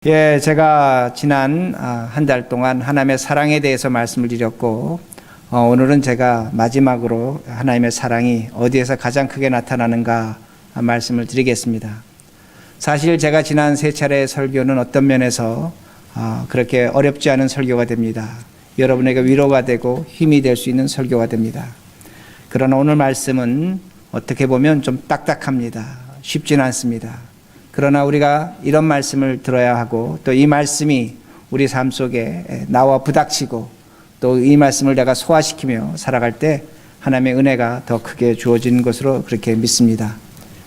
예, 제가 지난 한 달 동안 하나님의 사랑에 대해서 말씀을 드렸고, 오늘은 제가 마지막으로 하나님의 사랑이 어디에서 가장 크게 나타나는가 말씀을 드리겠습니다. 사실 제가 지난 세 차례의 설교는 어떤 면에서 그렇게 어렵지 않은 설교가 됩니다. 여러분에게 위로가 되고 힘이 될 수 있는 설교가 됩니다. 그러나 오늘 말씀은 어떻게 보면 좀 딱딱합니다. 쉽지는 않습니다. 그러나 우리가 이런 말씀을 들어야 하고, 또 이 말씀이 우리 삶 속에 나와 부닥치고, 또 이 말씀을 내가 소화시키며 살아갈 때 하나님의 은혜가 더 크게 주어지는 것으로 그렇게 믿습니다.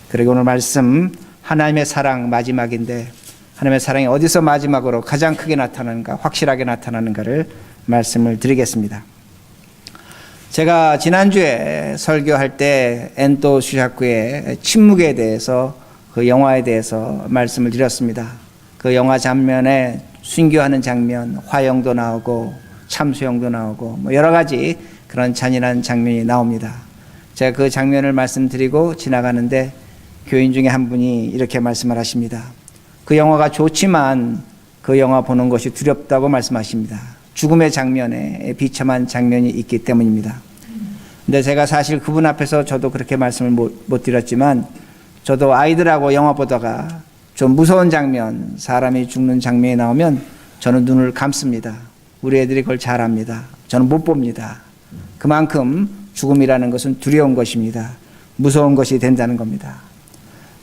그리고 오늘 말씀 하나님의 사랑 마지막인데, 하나님의 사랑이 어디서 마지막으로 가장 크게 나타나는가, 확실하게 나타나는가를 말씀을 드리겠습니다. 제가 지난주에 설교할 때 엔토 슈샤쿠의 침묵에 대해서, 그 영화에 대해서 말씀을 드렸습니다. 그 영화 장면에 순교하는 장면, 화형도 나오고 참수형도 나오고 여러 가지 그런 잔인한 장면이 나옵니다. 제가 그 장면을 말씀드리고 지나가는데 교인 중에 한 분이 이렇게 말씀을 하십니다. 그 영화가 좋지만 그 영화 보는 것이 두렵다고 말씀하십니다. 죽음의 장면에 비참한 장면이 있기 때문입니다. 근데 제가 사실 그분 앞에서 저도 그렇게 말씀을 못 드렸지만, 저도 아이들하고 영화 보다가 좀 무서운 장면, 사람이 죽는 장면이 나오면 저는 눈을 감습니다. 우리 애들이 그걸 잘 압니다. 저는 못 봅니다. 그만큼 죽음이라는 것은 두려운 것입니다. 무서운 것이 된다는 겁니다.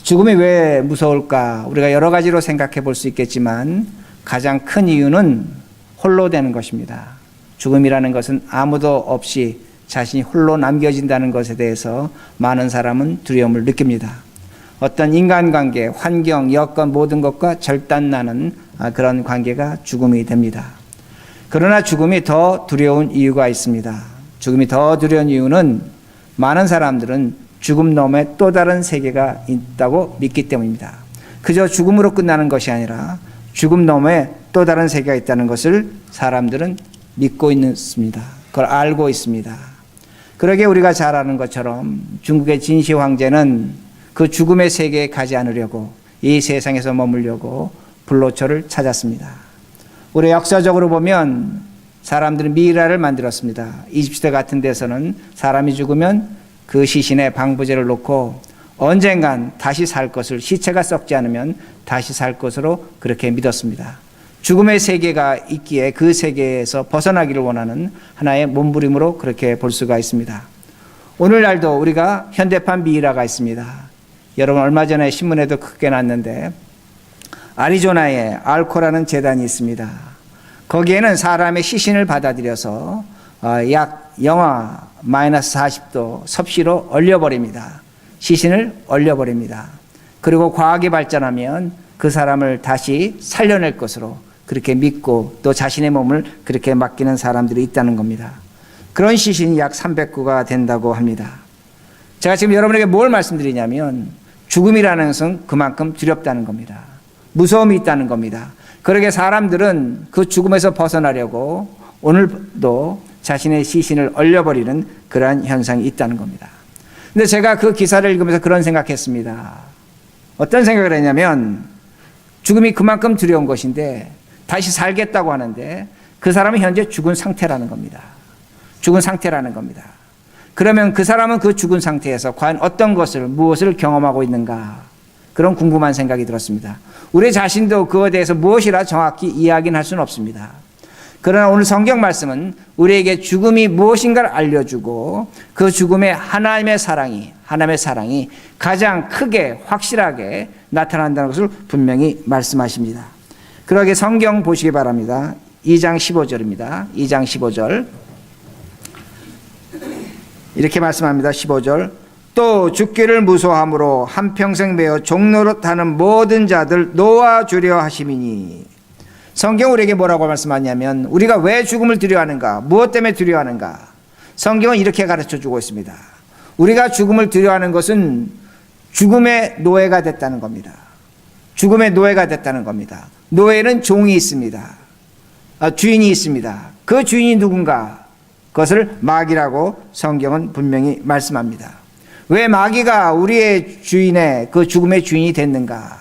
죽음이 왜 무서울까? 우리가 여러 가지로 생각해 볼 수 있겠지만 가장 큰 이유는 홀로 되는 것입니다. 죽음이라는 것은 아무도 없이 자신이 홀로 남겨진다는 것에 대해서 많은 사람은 두려움을 느낍니다. 어떤 인간관계, 환경, 여건 모든 것과 절단나는 그런 관계가 죽음이 됩니다. 그러나 죽음이 더 두려운 이유가 있습니다. 죽음이 더 두려운 이유는 많은 사람들은 죽음 너머에 또 다른 세계가 있다고 믿기 때문입니다. 그저 죽음으로 끝나는 것이 아니라 죽음 너머에 또 다른 세계가 있다는 것을 사람들은 믿고 있습니다. 그걸 알고 있습니다. 그러게 우리가 잘 아는 것처럼 중국의 진시 황제는 그 죽음의 세계에 가지 않으려고 이 세상에서 머물려고 불로초를 찾았습니다. 우리 역사적으로 보면 사람들은 미이라를 만들었습니다. 이집트 같은 데서는 사람이 죽으면 그 시신에 방부제를 놓고 언젠간 다시 살 것을, 시체가 썩지 않으면 다시 살 것으로 그렇게 믿었습니다. 죽음의 세계가 있기에 그 세계에서 벗어나기를 원하는 하나의 몸부림으로 그렇게 볼 수가 있습니다. 오늘날도 우리가 현대판 미이라가 있습니다. 여러분, 얼마 전에 신문에도 크게 났는데 아리조나에 알코라는 재단이 있습니다. 거기에는 사람의 시신을 받아들여서 약 영하 -40도 섭씨로 얼려버립니다. 시신을 얼려버립니다. 그리고 과학이 발전하면 그 사람을 다시 살려낼 것으로 그렇게 믿고 또 자신의 몸을 그렇게 맡기는 사람들이 있다는 겁니다. 그런 시신이 약 300구가 된다고 합니다. 제가 지금 여러분에게 뭘 말씀드리냐면, 죽음이라는 것은 그만큼 두렵다는 겁니다. 무서움이 있다는 겁니다. 그러게 사람들은 그 죽음에서 벗어나려고 오늘도 자신의 시신을 얼려버리는 그러한 현상이 있다는 겁니다. 근데 제가 그 기사를 읽으면서 그런 생각했습니다. 어떤 생각을 했냐면, 죽음이 그만큼 두려운 것인데 다시 살겠다고 하는데 그 사람은 현재 죽은 상태라는 겁니다. 죽은 상태라는 겁니다. 그러면 그 사람은 그 죽은 상태에서 과연 어떤 것을, 무엇을 경험하고 있는가, 그런 궁금한 생각이 들었습니다. 우리 자신도 그에 대해서 무엇이라 정확히 이야기는 할 수는 없습니다. 그러나 오늘 성경 말씀은 우리에게 죽음이 무엇인가를 알려주고 그 죽음의 하나님의 사랑이 가장 크게 확실하게 나타난다는 것을 분명히 말씀하십니다. 그러게 성경 보시기 바랍니다. 2장 15절입니다. 2장 15절 이렇게 말씀합니다. 15절, 또 죽기를 무소함으로 한평생 매어 종노릇 하는 모든 자들 놓아주려 하심이니. 성경 우리에게 뭐라고 말씀하냐면, 우리가 왜 죽음을 두려워하는가, 무엇 때문에 두려워하는가, 성경은 이렇게 가르쳐주고 있습니다. 우리가 죽음을 두려워하는 것은 죽음의 노예가 됐다는 겁니다. 죽음의 노예가 됐다는 겁니다. 노예는 종이 있습니다. 주인이 있습니다. 그 주인이 누군가, 그것을 마귀라고 성경은 분명히 말씀합니다. 왜 마귀가 우리의 주인의, 그 죽음의 주인이 됐는가?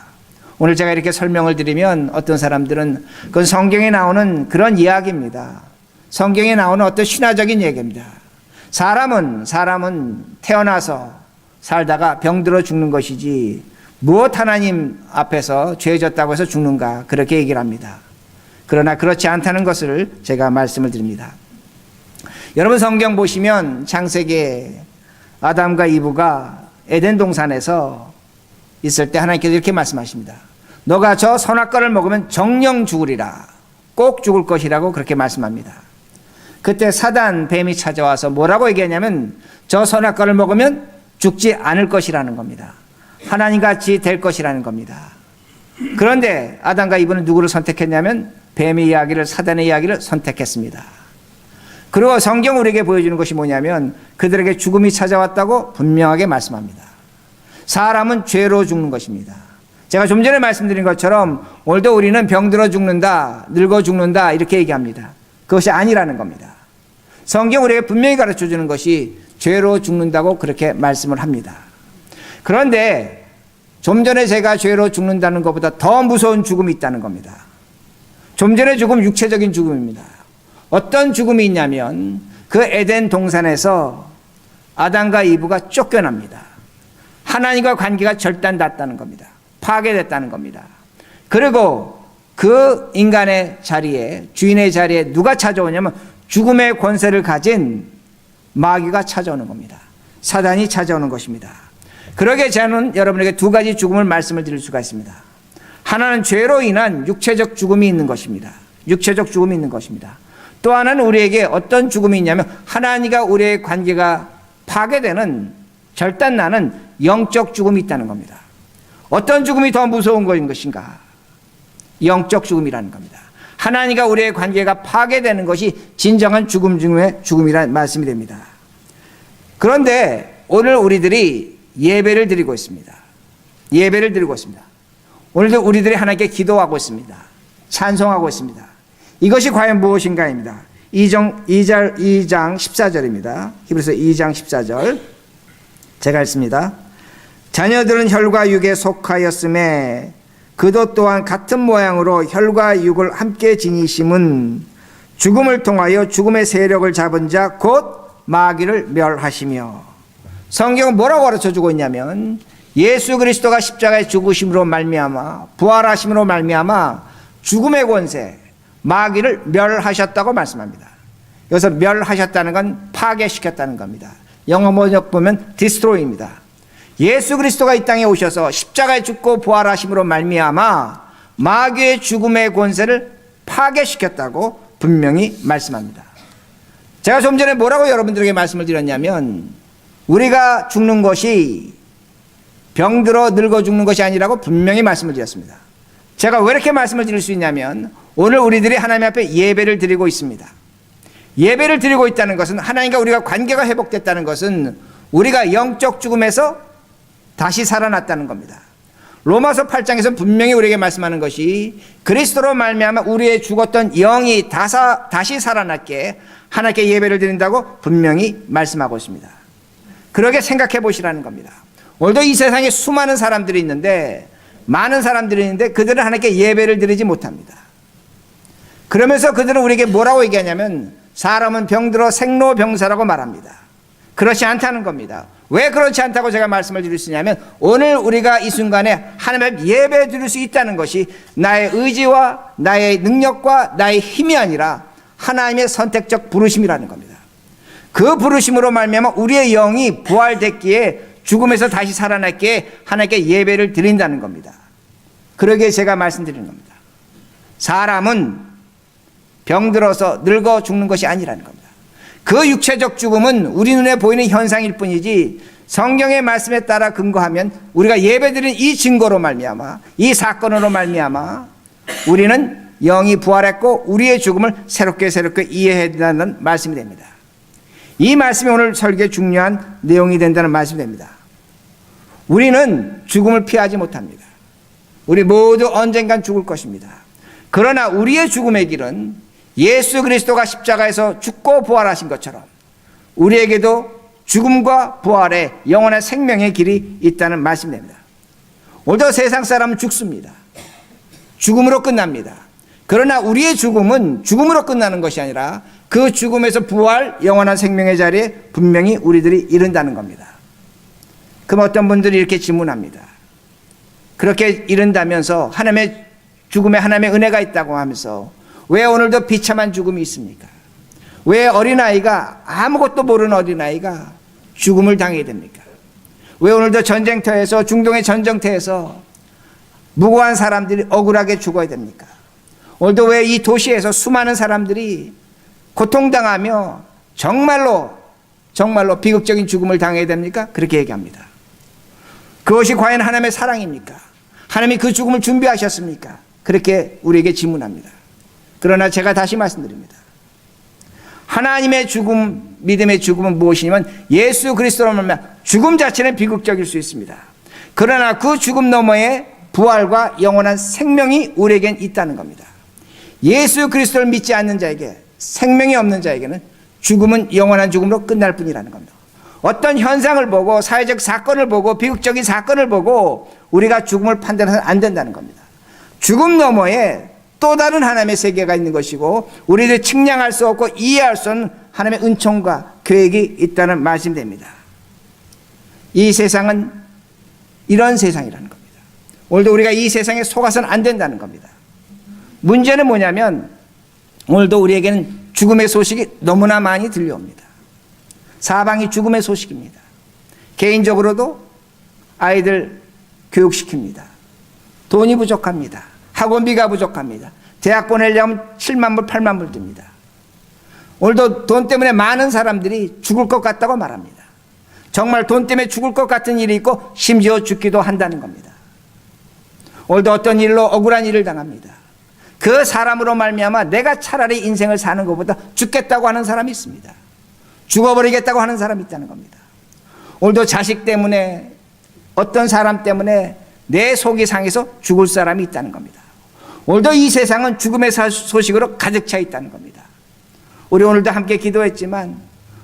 오늘 제가 이렇게 설명을 드리면 어떤 사람들은 그건 성경에 나오는 그런 이야기입니다. 성경에 나오는 어떤 신화적인 얘기입니다. 사람은 태어나서 살다가 병들어 죽는 것이지 무엇 하나님 앞에서 죄졌다고 해서 죽는가, 그렇게 얘기를 합니다. 그러나 그렇지 않다는 것을 제가 말씀을 드립니다. 여러분, 성경 보시면 창세기에 아담과 이브가 에덴 동산에서 있을 때 하나님께서 이렇게 말씀하십니다. 너가 저 선악과를 먹으면 정령 죽으리라, 꼭 죽을 것이라고 그렇게 말씀합니다. 그때 사단 뱀이 찾아와서 뭐라고 얘기하냐면 저 선악과를 먹으면 죽지 않을 것이라는 겁니다. 하나님같이 될 것이라는 겁니다. 그런데 아담과 이브는 누구를 선택했냐면 뱀의 이야기를, 사단의 이야기를 선택했습니다. 그리고 성경 우리에게 보여주는 것이 뭐냐면 그들에게 죽음이 찾아왔다고 분명하게 말씀합니다. 사람은 죄로 죽는 것입니다. 제가 좀 전에 말씀드린 것처럼 오늘도 우리는 병들어 죽는다, 늙어 죽는다 이렇게 얘기합니다. 그것이 아니라는 겁니다. 성경 우리에게 분명히 가르쳐주는 것이 죄로 죽는다고 그렇게 말씀을 합니다. 그런데 좀 전에 제가 죄로 죽는다는 것보다 더 무서운 죽음이 있다는 겁니다. 좀 전에 죽음, 육체적인 죽음입니다. 어떤 죽음이 있냐면 그 에덴 동산에서 아담과 이브가 쫓겨납니다. 하나님과 관계가 절단됐다는 겁니다. 파괴됐다는 겁니다. 그리고 그 인간의 자리에, 주인의 자리에 누가 찾아오냐면 죽음의 권세를 가진 마귀가 찾아오는 겁니다. 사단이 찾아오는 것입니다. 그러게 저는 여러분에게 두 가지 죽음을 말씀을 드릴 수가 있습니다. 하나는 죄로 인한 육체적 죽음이 있는 것입니다. 육체적 죽음이 있는 것입니다. 또 하나는 우리에게 어떤 죽음이 있냐면 하나님과 우리의 관계가 파괴되는, 절단나는 영적 죽음이 있다는 겁니다. 어떤 죽음이 더 무서운 것인가? 영적 죽음이라는 겁니다. 하나님과 우리의 관계가 파괴되는 것이 진정한 죽음 중의 죽음이라는 말씀이 됩니다. 그런데 오늘 우리들이 예배를 드리고 있습니다. 예배를 드리고 있습니다. 오늘도 우리들이 하나님께 기도하고 있습니다. 찬송하고 있습니다. 이것이 과연 무엇인가입니다. 2장 14절입니다. 히브리서 2장 14절 제가 읽습니다. 자녀들은 혈과 육에 속하였음에 그도 또한 같은 모양으로 혈과 육을 함께 지니심은 죽음을 통하여 죽음의 세력을 잡은 자 곧 마귀를 멸하시며. 성경은 뭐라고 가르쳐주고 있냐면 예수 그리스도가 십자가에 죽으심으로 말미암아 부활하심으로 말미암아 죽음의 권세, 마귀를 멸하셨다고 말씀합니다. 여기서 멸하셨다는 건 파괴시켰다는 겁니다. 영어 번역 보면 destroy입니다. 예수 그리스도가 이 땅에 오셔서 십자가에 죽고 부활하심으로 말미암아 마귀의 죽음의 권세를 파괴시켰다고 분명히 말씀합니다. 제가 좀 전에 뭐라고 여러분들에게 말씀을 드렸냐면 우리가 죽는 것이 병들어 늙어 죽는 것이 아니라고 분명히 말씀을 드렸습니다. 제가 왜 이렇게 말씀을 드릴 수 있냐면 오늘 우리들이 하나님 앞에 예배를 드리고 있습니다. 예배를 드리고 있다는 것은 하나님과 우리가 관계가 회복됐다는 것은 우리가 영적 죽음에서 다시 살아났다는 겁니다. 로마서 8장에서 분명히 우리에게 말씀하는 것이 그리스도로 말미암아 우리의 죽었던 영이 다시 살아났게 하나님께 예배를 드린다고 분명히 말씀하고 있습니다. 그러게 생각해 보시라는 겁니다. 오늘도 이 세상에 수많은 사람들이 있는데 많은 사람들이 있는데 그들은 하나님께 예배를 드리지 못합니다. 그러면서 그들은 우리에게 뭐라고 얘기하냐면 사람은 병들어 생로병사라고 말합니다. 그렇지 않다는 겁니다. 왜 그렇지 않다고 제가 말씀을 드릴 수 있냐면 오늘 우리가 이 순간에 하나님 앞에 예배 드릴 수 있다는 것이 나의 의지와 나의 능력과 나의 힘이 아니라 하나님의 선택적 부르심이라는 겁니다. 그 부르심으로 말미암아 우리의 영이 부활됐기에 죽음에서 다시 살아났기에 하나님께 예배를 드린다는 겁니다. 그러기에 제가 말씀드리는 겁니다. 사람은 병들어서 늙어 죽는 것이 아니라는 겁니다. 그 육체적 죽음은 우리 눈에 보이는 현상일 뿐이지 성경의 말씀에 따라 근거하면 우리가 예배드린 이 증거로 말미암아 이 사건으로 말미암아 우리는 영이 부활했고 우리의 죽음을 새롭게 이해해야 된다는 말씀이 됩니다. 이 말씀이 오늘 설교의 중요한 내용이 된다는 말씀이 됩니다. 우리는 죽음을 피하지 못합니다. 우리 모두 언젠간 죽을 것입니다. 그러나 우리의 죽음의 길은 예수 그리스도가 십자가에서 죽고 부활하신 것처럼 우리에게도 죽음과 부활의 영원한 생명의 길이 있다는 말씀입니다. 오늘도 세상 사람은 죽습니다. 죽음으로 끝납니다. 그러나 우리의 죽음은 죽음으로 끝나는 것이 아니라 그 죽음에서 부활 영원한 생명의 자리에 분명히 우리들이 이른다는 겁니다. 그럼 어떤 분들이 이렇게 질문합니다. 그렇게 이른다면서 하나님의 죽음에 하나님의 은혜가 있다고 하면서 왜 오늘도 비참한 죽음이 있습니까? 왜 어린아이가, 아무것도 모르는 어린아이가 죽음을 당해야 됩니까? 왜 오늘도 전쟁터에서, 중동의 전쟁터에서 무고한 사람들이 억울하게 죽어야 됩니까? 오늘도 왜 이 도시에서 수많은 사람들이 고통당하며 정말로 비극적인 죽음을 당해야 됩니까? 그렇게 얘기합니다. 그것이 과연 하나님의 사랑입니까? 하나님이 그 죽음을 준비하셨습니까? 그렇게 우리에게 질문합니다. 그러나 제가 다시 말씀드립니다. 하나님의 죽음, 믿음의 죽음은 무엇이냐면 예수 그리스도로 말미암아 죽음 자체는 비극적일 수 있습니다. 그러나 그 죽음 너머에 부활과 영원한 생명이 우리에겐 있다는 겁니다. 예수 그리스도를 믿지 않는 자에게, 생명이 없는 자에게는 죽음은 영원한 죽음으로 끝날 뿐이라는 겁니다. 어떤 현상을 보고, 사회적 사건을 보고, 비극적인 사건을 보고 우리가 죽음을 판단해서는 안 된다는 겁니다. 죽음 너머에 또 다른 하나님의 세계가 있는 것이고 우리들이 측량할 수 없고 이해할 수 없는 하나님의 은총과 계획이 있다는 말씀입니다. 이 세상은 이런 세상이라는 겁니다. 오늘도 우리가 이 세상에 속아서는 안 된다는 겁니다. 문제는 뭐냐면 오늘도 우리에게는 죽음의 소식이 너무나 많이 들려옵니다. 사방이 죽음의 소식입니다. 개인적으로도 아이들 교육시킵니다. 돈이 부족합니다. 학원비가 부족합니다. 대학 보내려면 7만 불, 8만 불 듭니다. 오늘도 돈 때문에 많은 사람들이 죽을 것 같다고 말합니다. 정말 돈 때문에 죽을 것 같은 일이 있고 심지어 죽기도 한다는 겁니다. 오늘도 어떤 일로 억울한 일을 당합니다. 그 사람으로 말미암아 내가 차라리 인생을 사는 것보다 죽겠다고 하는 사람이 있습니다. 죽어버리겠다고 하는 사람이 있다는 겁니다. 오늘도 자식 때문에, 어떤 사람 때문에 내 속이 상해서 죽을 사람이 있다는 겁니다. 오늘도 이 세상은 죽음의 소식으로 가득 차 있다는 겁니다. 우리 오늘도 함께 기도했지만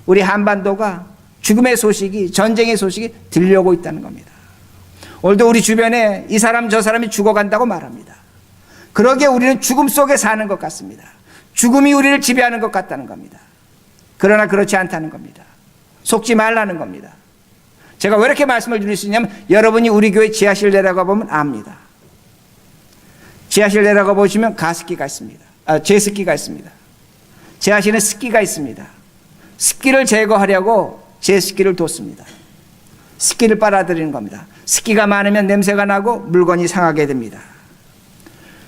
우리 한반도가 죽음의 소식이, 전쟁의 소식이 들려오고 있다는 겁니다. 오늘도 우리 주변에 이 사람 저 사람이 죽어간다고 말합니다. 그러기에 우리는 죽음 속에 사는 것 같습니다. 죽음이 우리를 지배하는 것 같다는 겁니다. 그러나 그렇지 않다는 겁니다. 속지 말라는 겁니다. 제가 왜 이렇게 말씀을 드릴 수 있냐면 여러분이 우리 교회 지하실 내려가 보면 압니다. 지하실 내려가 보시면 가습기가 있습니다. 제습기가 있습니다. 지하실은 습기가 있습니다. 습기를 제거하려고 제습기를 뒀습니다. 습기를 빨아들이는 겁니다. 습기가 많으면 냄새가 나고 물건이 상하게 됩니다.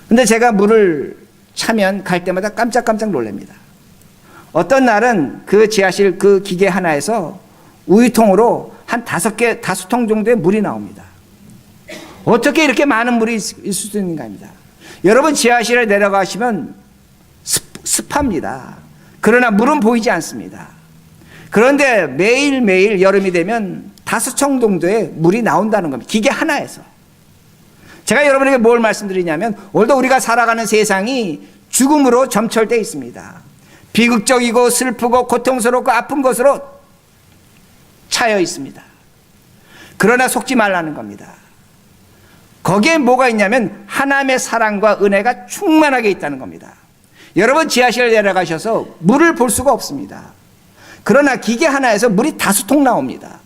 근데 제가 물을 차면 갈 때마다 깜짝깜짝 놀랍니다. 어떤 날은 그 지하실 그 기계 하나에서 우유통으로 한 5통 정도의 물이 나옵니다. 어떻게 이렇게 많은 물이 있을 수 있는가 합니다. 여러분 지하실에 내려가시면 습합니다. 그러나 물은 보이지 않습니다. 그런데 매일매일 여름이 되면 5통 정도의 물이 나온다는 겁니다. 기계 하나에서. 제가 여러분에게 뭘 말씀드리냐면 오늘도 우리가 살아가는 세상이 죽음으로 점철되어 있습니다. 비극적이고 슬프고 고통스럽고 아픈 것으로 차여 있습니다. 그러나 속지 말라는 겁니다. 거기에 뭐가 있냐면 하나님의 사랑과 은혜가 충만하게 있다는 겁니다. 여러분 지하실에 내려가셔서 물을 볼 수가 없습니다. 그러나 기계 하나에서 물이 5통 나옵니다.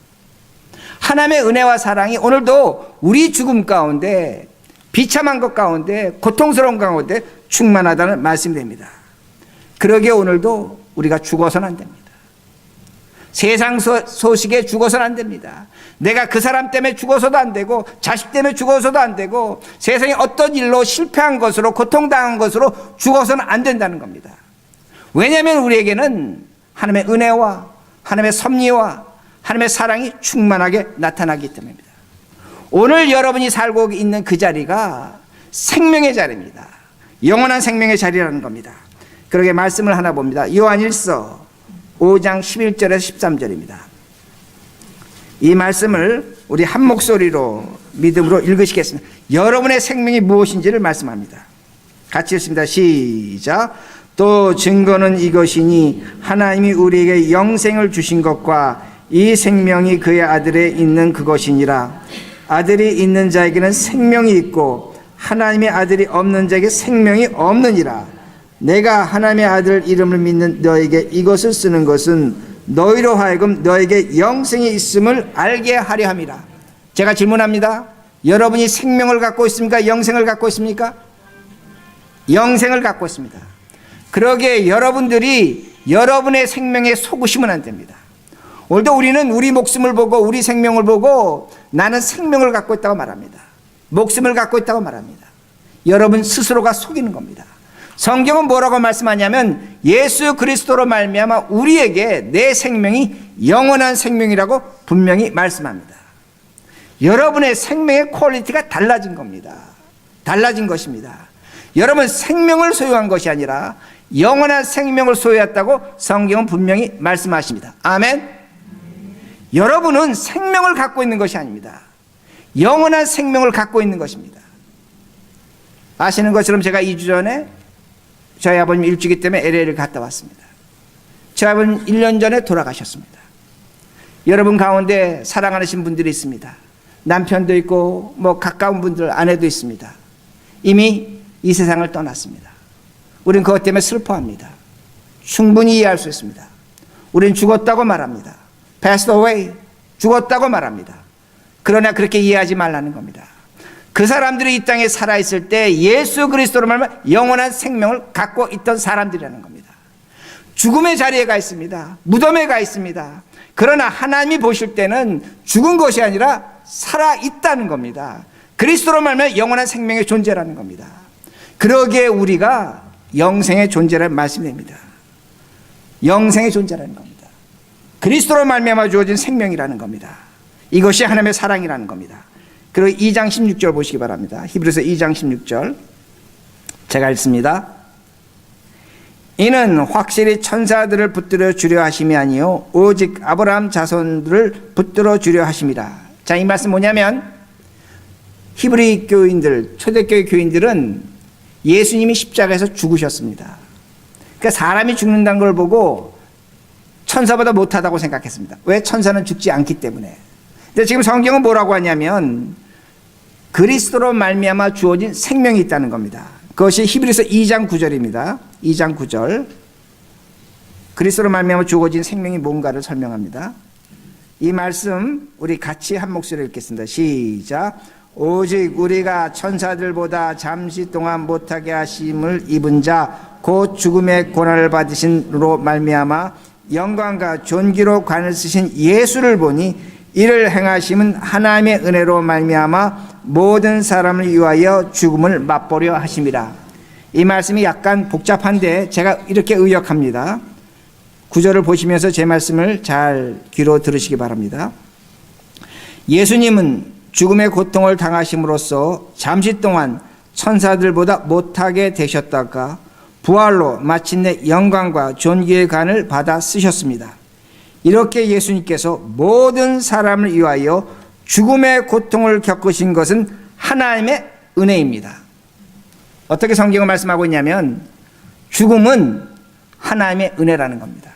하나님의 은혜와 사랑이 오늘도 우리 죽음 가운데, 비참한 것 가운데, 고통스러운 가운데 충만하다는 말씀입니다. 그러기에 오늘도 우리가 죽어서는 안 됩니다. 세상 소식에 죽어서는 안 됩니다. 내가 그 사람 때문에 죽어서도 안 되고 자식 때문에 죽어서도 안 되고 세상에 어떤 일로 실패한 것으로 고통당한 것으로 죽어서는 안 된다는 겁니다. 왜냐하면 우리에게는 하나님의 은혜와 하나님의 섭리와 하나님의 사랑이 충만하게 나타나기 때문입니다. 오늘 여러분이 살고 있는 그 자리가 생명의 자리입니다. 영원한 생명의 자리라는 겁니다. 그러게 말씀을 하나 봅니다. 요한일서 5장 11절에서 13절입니다. 이 말씀을 우리 한 목소리로 믿음으로 읽으시겠습니다. 여러분의 생명이 무엇인지를 말씀합니다. 같이 읽습니다. 시작. 또 증거는 이것이니 하나님이 우리에게 영생을 주신 것과 이 생명이 그의 아들에 있는 그것이니라. 아들이 있는 자에게는 생명이 있고 하나님의 아들이 없는 자에게 생명이 없느니라. 내가 하나님의 아들 이름을 믿는 너에게 이것을 쓰는 것은 너희로 하여금 너에게 영생이 있음을 알게 하려 함이라. 제가 질문합니다. 여러분이 생명을 갖고 있습니까? 영생을 갖고 있습니까? 영생을 갖고 있습니다. 그러기에 여러분들이 여러분의 생명에 속으시면 안 됩니다. 오늘도 우리는 우리 목숨을 보고 우리 생명을 보고 나는 생명을 갖고 있다고 말합니다. 목숨을 갖고 있다고 말합니다. 여러분 스스로가 속이는 겁니다. 성경은 뭐라고 말씀하냐면 예수 그리스도로 말미암아 우리에게 내 생명이 영원한 생명이라고 분명히 말씀합니다. 여러분의 생명의 퀄리티가 달라진 겁니다. 달라진 것입니다. 여러분 생명을 소유한 것이 아니라 영원한 생명을 소유했다고 성경은 분명히 말씀하십니다. 아멘. 여러분은 생명을 갖고 있는 것이 아닙니다. 영원한 생명을 갖고 있는 것입니다. 아시는 것처럼 제가 2주 전에 저희 아버님 일주기 때문에 LA를 갔다 왔습니다. 저희 아버님 1년 전에 돌아가셨습니다. 여러분 가운데 사랑하시는 분들이 있습니다. 남편도 있고 뭐 가까운 분들 아내도 있습니다. 이미 이 세상을 떠났습니다. 우리는 그것 때문에 슬퍼합니다. 충분히 이해할 수 있습니다. 우리는 죽었다고 말합니다. passed away, 죽었다고 말합니다. 그러나 그렇게 이해하지 말라는 겁니다. 그 사람들이 이 땅에 살아있을 때 예수 그리스도로 말하면 영원한 생명을 갖고 있던 사람들이라는 겁니다. 죽음의 자리에 가 있습니다. 무덤에 가 있습니다. 그러나 하나님이 보실 때는 죽은 것이 아니라 살아있다는 겁니다. 그리스도로 말하면 영원한 생명의 존재라는 겁니다. 그러기에 우리가 영생의 존재라는 말씀이 됩니다. 영생의 존재라는 겁니다. 그리스도로 말미암아 주어진 생명이라는 겁니다. 이것이 하나님의 사랑이라는 겁니다. 그리고 2장 16절 보시기 바랍니다. 히브리서 2장 16절 제가 읽습니다. 이는 확실히 천사들을 붙들어 주려 하심이 아니요 오직 아브라함 자손들을 붙들어 주려 하심이라. 자, 이 말씀 뭐냐면 히브리 교인들, 초대교회 교인들은 예수님이 십자가에서 죽으셨습니다. 그러니까 사람이 죽는다는 걸 보고 천사보다 못하다고 생각했습니다. 왜? 천사는 죽지 않기 때문에. 근데 지금 성경은 뭐라고 하냐면 그리스도로 말미암아 주어진 생명이 있다는 겁니다. 그것이 히브리서 2장 9절입니다. 2장 9절. 그리스도로 말미암아 주어진 생명이 뭔가를 설명합니다. 이 말씀 우리 같이 한 목소리로 읽겠습니다. 시작. 오직 우리가 천사들보다 잠시 동안 못하게 하심을 입은 자 곧 죽음의 고난을 받으신으로 말미암아 영광과 존귀로 관을 쓰신 예수를 보니 이를 행하심은 하나님의 은혜로 말미암아 모든 사람을 위하여 죽음을 맛보려 하심이라. 이 말씀이 약간 복잡한데 제가 이렇게 의역합니다. 구절을 보시면서 제 말씀을 잘 귀로 들으시기 바랍니다. 예수님은 죽음의 고통을 당하심으로써 잠시 동안 천사들보다 못하게 되셨다가 부활로 마침내 영광과 존귀의 관을 받아 쓰셨습니다. 이렇게 예수님께서 모든 사람을 위하여 죽음의 고통을 겪으신 것은 하나님의 은혜입니다. 어떻게 성경을 말씀하고 있냐면 죽음은 하나님의 은혜라는 겁니다.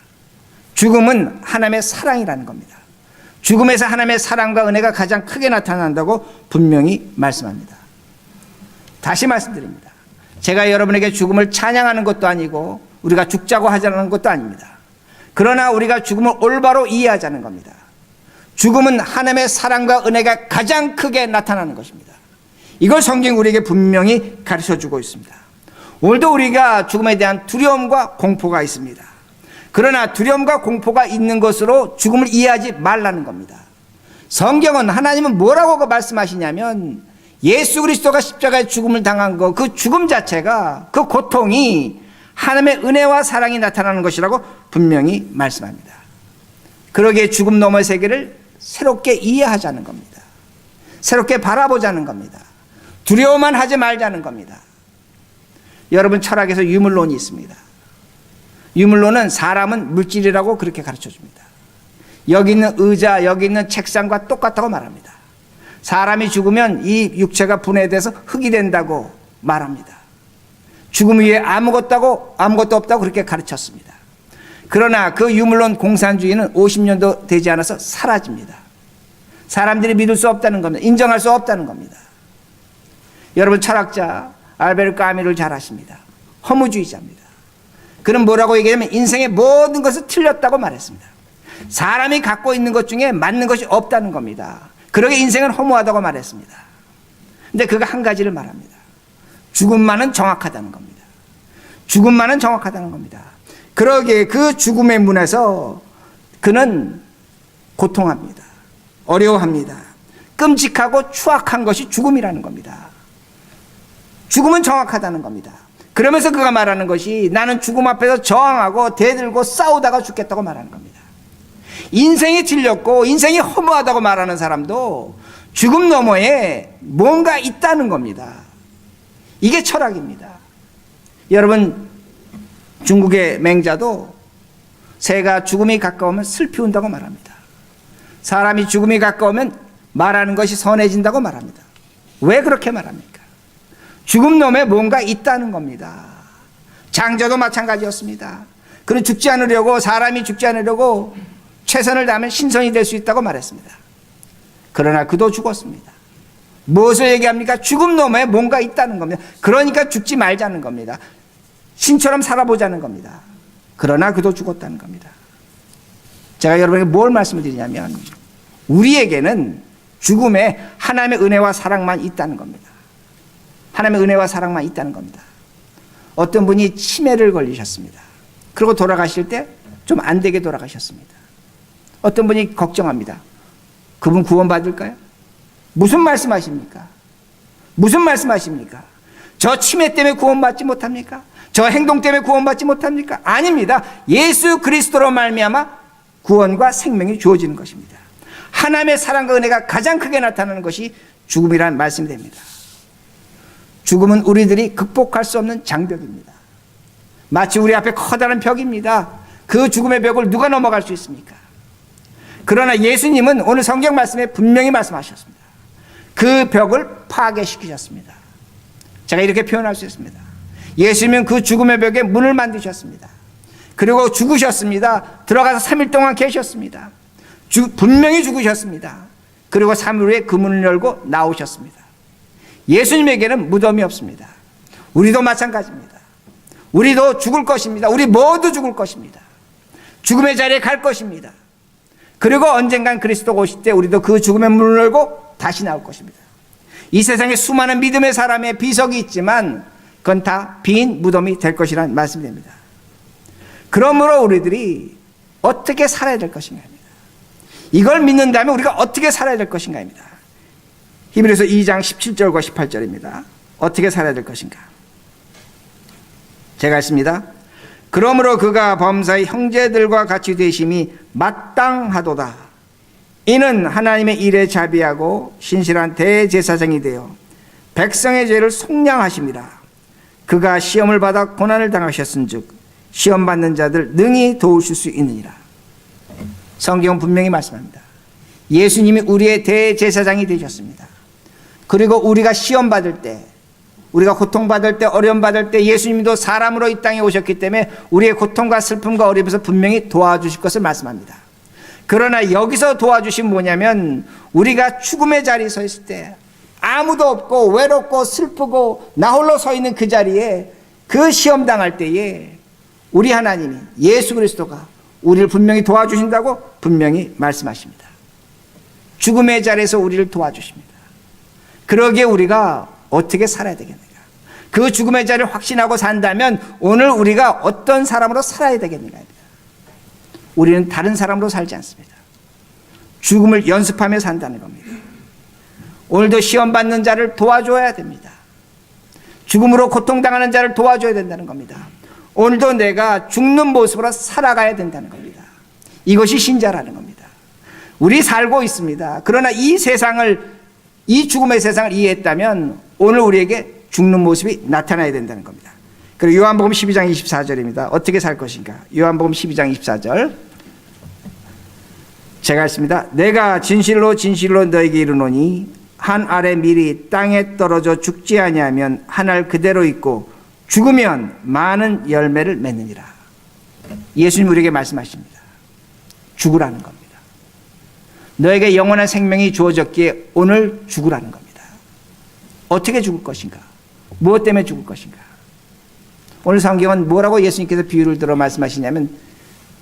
죽음은 하나님의 사랑이라는 겁니다. 죽음에서 하나님의 사랑과 은혜가 가장 크게 나타난다고 분명히 말씀합니다. 다시 말씀드립니다. 제가 여러분에게 죽음을 찬양하는 것도 아니고 우리가 죽자고 하자는 것도 아닙니다. 그러나 우리가 죽음을 올바로 이해하자는 겁니다. 죽음은 하나님의 사랑과 은혜가 가장 크게 나타나는 것입니다. 이걸 성경이 우리에게 분명히 가르쳐주고 있습니다. 오늘도 우리가 죽음에 대한 두려움과 공포가 있습니다. 그러나 두려움과 공포가 있는 것으로 죽음을 이해하지 말라는 겁니다. 성경은 하나님은 뭐라고 말씀하시냐면 예수 그리스도가 십자가에 죽음을 당한 것, 그 죽음 자체가, 그 고통이 하나님의 은혜와 사랑이 나타나는 것이라고 분명히 말씀합니다. 그러기에 죽음 너머의 세계를 새롭게 이해하자는 겁니다. 새롭게 바라보자는 겁니다. 두려워만 하지 말자는 겁니다. 여러분 철학에서 유물론이 있습니다. 유물론은 사람은 물질이라고 그렇게 가르쳐줍니다. 여기 있는 의자, 여기 있는 책상과 똑같다고 말합니다. 사람이 죽으면 이 육체가 분해돼서 흙이 된다고 말합니다. 죽음 위에 아무것도 없다고 그렇게 가르쳤습니다. 그러나 그 유물론 공산주의는 50년도 되지 않아서 사라집니다. 사람들이 믿을 수 없다는 겁니다. 인정할 수 없다는 겁니다. 여러분, 철학자 알베르 까뮈를 잘 아십니다. 허무주의자입니다. 그는 뭐라고 얘기하냐면 인생의 모든 것은 틀렸다고 말했습니다. 사람이 갖고 있는 것 중에 맞는 것이 없다는 겁니다. 그러게 인생은 허무하다고 말했습니다. 근데 그가 한 가지를 말합니다. 죽음만은 정확하다는 겁니다. 죽음만은 정확하다는 겁니다. 그러기에 그 죽음의 문에서 그는 고통합니다. 어려워합니다. 끔찍하고 추악한 것이 죽음이라는 겁니다. 죽음은 정확하다는 겁니다. 그러면서 그가 말하는 것이 나는 죽음 앞에서 저항하고 대들고 싸우다가 죽겠다고 말하는 겁니다. 인생이 틀렸고 인생이 허무하다고 말하는 사람도 죽음 너머에 뭔가 있다는 겁니다. 이게 철학입니다. 여러분, 중국의 맹자도 새가 죽음이 가까우면 슬피 운다고 말합니다. 사람이 죽음이 가까우면 말하는 것이 선해진다고 말합니다. 왜 그렇게 말합니까? 죽음 너머에 뭔가 있다는 겁니다. 장자도 마찬가지였습니다. 그는 죽지 않으려고, 사람이 죽지 않으려고 최선을 다하면 신선이 될 수 있다고 말했습니다. 그러나 그도 죽었습니다. 무엇을 얘기합니까? 죽음 너머에 뭔가 있다는 겁니다. 그러니까 죽지 말자는 겁니다. 신처럼 살아보자는 겁니다. 그러나 그도 죽었다는 겁니다. 제가 여러분에게 뭘 말씀을 드리냐면 우리에게는 죽음에 하나님의 은혜와 사랑만 있다는 겁니다. 하나님의 은혜와 사랑만 있다는 겁니다. 어떤 분이 치매를 걸리셨습니다. 그리고 돌아가실 때 좀 안 되게 돌아가셨습니다. 어떤 분이 걱정합니다. 그분 구원받을까요? 무슨 말씀하십니까? 무슨 말씀하십니까? 저 치매 때문에 구원받지 못합니까? 저 행동 때문에 구원받지 못합니까? 아닙니다. 예수 그리스도로 말미암아 구원과 생명이 주어지는 것입니다. 하나님의 사랑과 은혜가 가장 크게 나타나는 것이 죽음이라는 말씀이 됩니다. 죽음은 우리들이 극복할 수 없는 장벽입니다. 마치 우리 앞에 커다란 벽입니다. 그 죽음의 벽을 누가 넘어갈 수 있습니까? 그러나 예수님은 오늘 성경 말씀에 분명히 말씀하셨습니다. 그 벽을 파괴시키셨습니다. 제가 이렇게 표현할 수 있습니다. 예수님은 그 죽음의 벽에 문을 만드셨습니다. 그리고 죽으셨습니다. 들어가서 3일 동안 계셨습니다. 분명히 죽으셨습니다. 그리고 3일 후에 그 문을 열고 나오셨습니다. 예수님에게는 무덤이 없습니다. 우리도 마찬가지입니다. 우리도 죽을 것입니다. 우리 모두 죽을 것입니다. 죽음의 자리에 갈 것입니다. 그리고 언젠간 그리스도가 오실 때 우리도 그 죽음의 문을 열고 다시 나올 것입니다. 이 세상에 수많은 믿음의 사람의 비석이 있지만 그건 다 빈 무덤이 될 것이라는 말씀이 됩니다. 그러므로 우리들이 어떻게 살아야 될 것인가입니다. 이걸 믿는다면 우리가 어떻게 살아야 될 것인가입니다. 히브리서 2장 17절과 18절입니다. 어떻게 살아야 될 것인가? 제가 했습니다. 그러므로 그가 범사의 형제들과 같이 되심이 마땅하도다. 이는 하나님의 일에 자비하고 신실한 대제사장이 되어 백성의 죄를 속량하심이라. 그가 시험을 받아 고난을 당하셨은즉 시험 받는 자들 능히 도우실 수 있느니라. 성경은 분명히 말씀합니다. 예수님이 우리의 대제사장이 되셨습니다. 그리고 우리가 시험 받을 때, 우리가 고통받을 때, 어려움받을 때 예수님도 사람으로 이 땅에 오셨기 때문에 우리의 고통과 슬픔과 어려움에서 분명히 도와주실 것을 말씀합니다. 그러나 여기서 도와주신 뭐냐면 우리가 죽음의 자리에 서 있을 때 아무도 없고 외롭고 슬프고 나 홀로 서 있는 그 자리에 그 시험 당할 때에 우리 하나님이 예수 그리스도가 우리를 분명히 도와주신다고 분명히 말씀하십니다. 죽음의 자리에서 우리를 도와주십니다. 그러기에 우리가 어떻게 살아야 되겠는가? 그 죽음의 자리를 확신하고 산다면 오늘 우리가 어떤 사람으로 살아야 되겠는가? 우리는 다른 사람으로 살지 않습니다. 죽음을 연습하며 산다는 겁니다. 오늘도 시험 받는 자를 도와줘야 됩니다. 죽음으로 고통당하는 자를 도와줘야 된다는 겁니다. 오늘도 내가 죽는 모습으로 살아가야 된다는 겁니다. 이것이 신자라는 겁니다. 우리 살고 있습니다. 그러나 이 세상을, 이 죽음의 세상을 이해했다면 오늘 우리에게 죽는 모습이 나타나야 된다는 겁니다. 그리고 요한복음 12장 24절입니다. 어떻게 살 것인가? 요한복음 12장 24절 제가 했습니다. 내가 진실로 진실로 너에게 이르노니 한 알의 밀이 땅에 떨어져 죽지 아니하면 한 알 그대로 있고 죽으면 많은 열매를 맺느니라. 예수님 우리에게 말씀하십니다. 죽으라는 겁니다. 너에게 영원한 생명이 주어졌기에 오늘 죽으라는 겁니다. 어떻게 죽을 것인가? 무엇 때문에 죽을 것인가? 오늘 성경은 뭐라고 예수님께서 비유를 들어 말씀하시냐면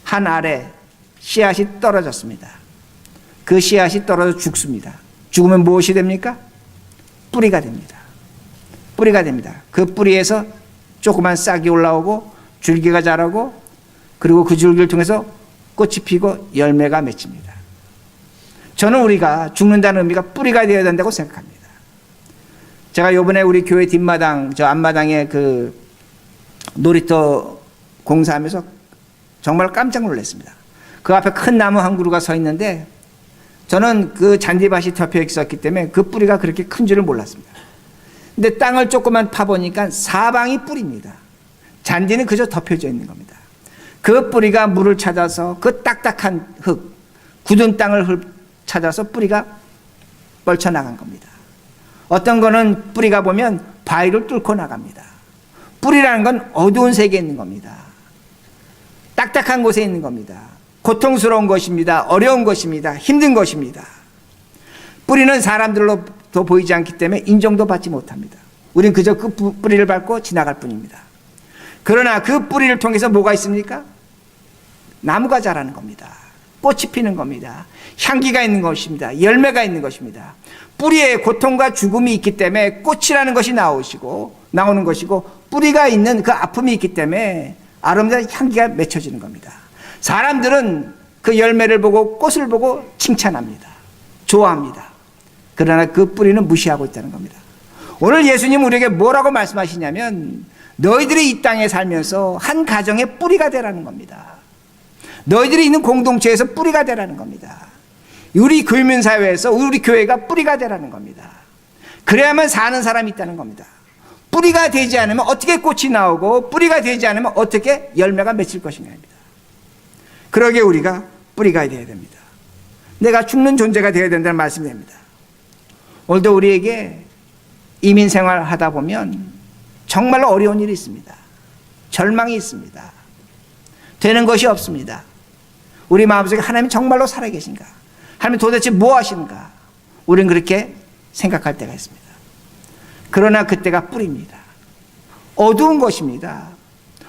한 알에 씨앗이 떨어졌습니다. 그 씨앗이 떨어져 죽습니다. 죽으면 무엇이 됩니까? 뿌리가 됩니다. 뿌리가 됩니다. 그 뿌리에서 조그만 싹이 올라오고 줄기가 자라고 그리고 그 줄기를 통해서 꽃이 피고 열매가 맺힙니다. 저는 우리가 죽는다는 의미가 뿌리가 되어야 된다고 생각합니다. 제가 요번에 우리 교회 뒷마당, 저 앞마당에 그 놀이터 공사하면서 정말 깜짝 놀랐습니다. 그 앞에 큰 나무 한 그루가 서 있는데 저는 그 잔디밭이 덮여 있었기 때문에 그 뿌리가 그렇게 큰 줄을 몰랐습니다. 근데 땅을 조금만 파보니까 사방이 뿌리입니다. 잔디는 그저 덮여져 있는 겁니다. 그 뿌리가 물을 찾아서 그 딱딱한 흙, 굳은 땅을 찾아서 뿌리가 뻗쳐나간 겁니다. 어떤 거는 뿌리가 보면 바위를 뚫고 나갑니다. 뿌리라는 건 어두운 세계에 있는 겁니다. 딱딱한 곳에 있는 겁니다. 고통스러운 것입니다. 어려운 것입니다. 힘든 것입니다. 뿌리는 사람들로도 보이지 않기 때문에 인정도 받지 못합니다. 우린 그저 그 뿌리를 밟고 지나갈 뿐입니다. 그러나 그 뿌리를 통해서 뭐가 있습니까? 나무가 자라는 겁니다. 꽃이 피는 겁니다. 향기가 있는 것입니다. 열매가 있는 것입니다. 뿌리에 고통과 죽음이 있기 때문에 꽃이라는 것이 나오는 것이고 뿌리가 있는 그 아픔이 있기 때문에 아름다운 향기가 맺혀지는 겁니다. 사람들은 그 열매를 보고 꽃을 보고 칭찬합니다. 좋아합니다. 그러나 그 뿌리는 무시하고 있다는 겁니다. 오늘 예수님 우리에게 뭐라고 말씀하시냐면 너희들이 이 땅에 살면서 한 가정의 뿌리가 되라는 겁니다. 너희들이 있는 공동체에서 뿌리가 되라는 겁니다. 우리 교민사회에서 우리 교회가 뿌리가 되라는 겁니다. 그래야만 사는 사람이 있다는 겁니다. 뿌리가 되지 않으면 어떻게 꽃이 나오고 뿌리가 되지 않으면 어떻게 열매가 맺힐 것인가입니다. 그러기에 우리가 뿌리가 되어야 됩니다. 내가 죽는 존재가 되어야 된다는 말씀이 됩니다. 오늘도 우리에게 이민 생활하다 보면 정말로 어려운 일이 있습니다. 절망이 있습니다. 되는 것이 없습니다. 우리 마음속에 하나님 정말로 살아계신가? 하나님 도대체 뭐 하시는가? 우리는 그렇게 생각할 때가 있습니다. 그러나 그때가 뿌리입니다. 어두운 것입니다.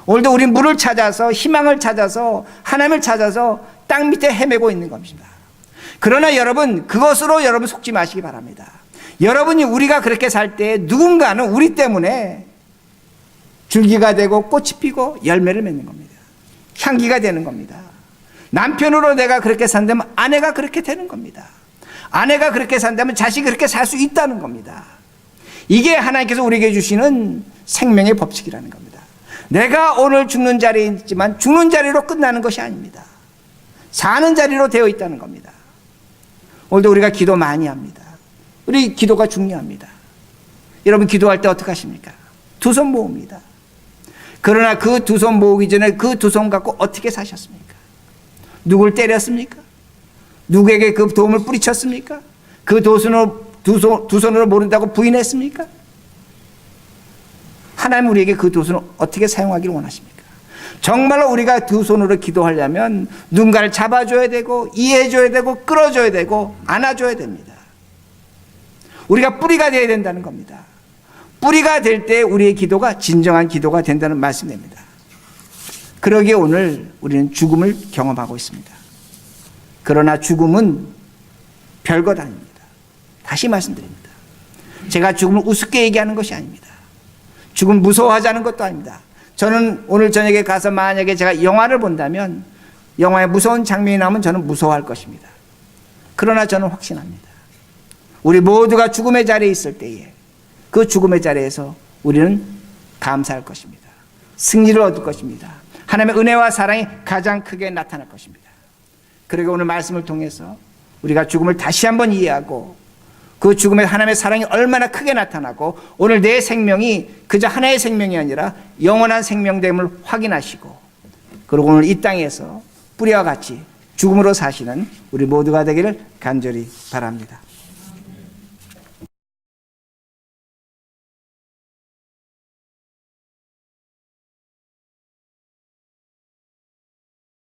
오늘도 우리 물을 찾아서 희망을 찾아서 하나님을 찾아서 땅 밑에 헤매고 있는 겁니다. 그러나 여러분 그것으로 여러분 속지 마시기 바랍니다. 여러분이 우리가 그렇게 살 때 누군가는 우리 때문에 줄기가 되고 꽃이 피고 열매를 맺는 겁니다. 향기가 되는 겁니다. 남편으로 내가 그렇게 산다면 아내가 그렇게 되는 겁니다. 아내가 그렇게 산다면 자식이 그렇게 살 수 있다는 겁니다. 이게 하나님께서 우리에게 주시는 생명의 법칙이라는 겁니다. 내가 오늘 죽는 자리에 있지만 죽는 자리로 끝나는 것이 아닙니다. 사는 자리로 되어 있다는 겁니다. 오늘도 우리가 기도 많이 합니다. 우리 기도가 중요합니다. 여러분 기도할 때 어떻게 하십니까? 두 손 모읍니다. 그러나 그 두 손 모으기 전에 그 두 손 갖고 어떻게 사셨습니까? 누굴 때렸습니까? 누구에게 그 도움을 뿌리쳤습니까? 그 두 손으로 모른다고 부인했습니까? 하나님 우리에게 그 두 손을 어떻게 사용하기를 원하십니까? 정말로 우리가 두 손으로 기도하려면 누군가를 잡아줘야 되고 이해해줘야 되고 끌어줘야 되고 안아줘야 됩니다. 우리가 뿌리가 되어야 된다는 겁니다. 뿌리가 될 때 우리의 기도가 진정한 기도가 된다는 말씀입니다. 그러기에 오늘 우리는 죽음을 경험하고 있습니다. 그러나 죽음은 별것 아닙니다. 다시 말씀드립니다. 제가 죽음을 우습게 얘기하는 것이 아닙니다. 죽음 무서워하자는 것도 아닙니다. 저는 오늘 저녁에 가서 만약에 제가 영화를 본다면 영화에 무서운 장면이 나오면 저는 무서워할 것입니다. 그러나 저는 확신합니다. 우리 모두가 죽음의 자리에 있을 때에 그 죽음의 자리에서 우리는 감사할 것입니다. 승리를 얻을 것입니다. 하나님의 은혜와 사랑이 가장 크게 나타날 것입니다. 그러게 오늘 말씀을 통해서 우리가 죽음을 다시 한번 이해하고 그 죽음에 하나님의 사랑이 얼마나 크게 나타나고 오늘 내 생명이 그저 하나의 생명이 아니라 영원한 생명됨을 확인하시고 그리고 오늘 이 땅에서 뿌리와 같이 죽음으로 사시는 우리 모두가 되기를 간절히 바랍니다.